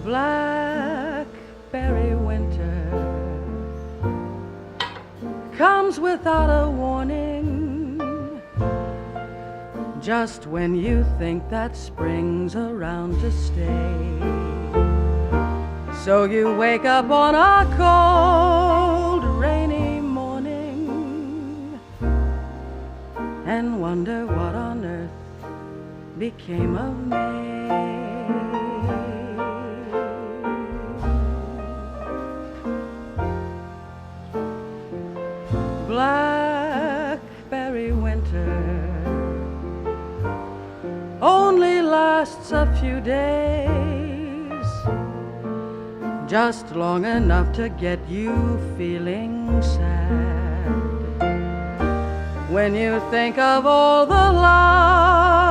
Blackberry winter comes without a warning, just when you think that spring's around to stay. So you wake up on a cold, rainy morning and wonder what on earth became of me. Blackberry winter only lasts a few days, just long enough to get you feeling sad when you think of all the love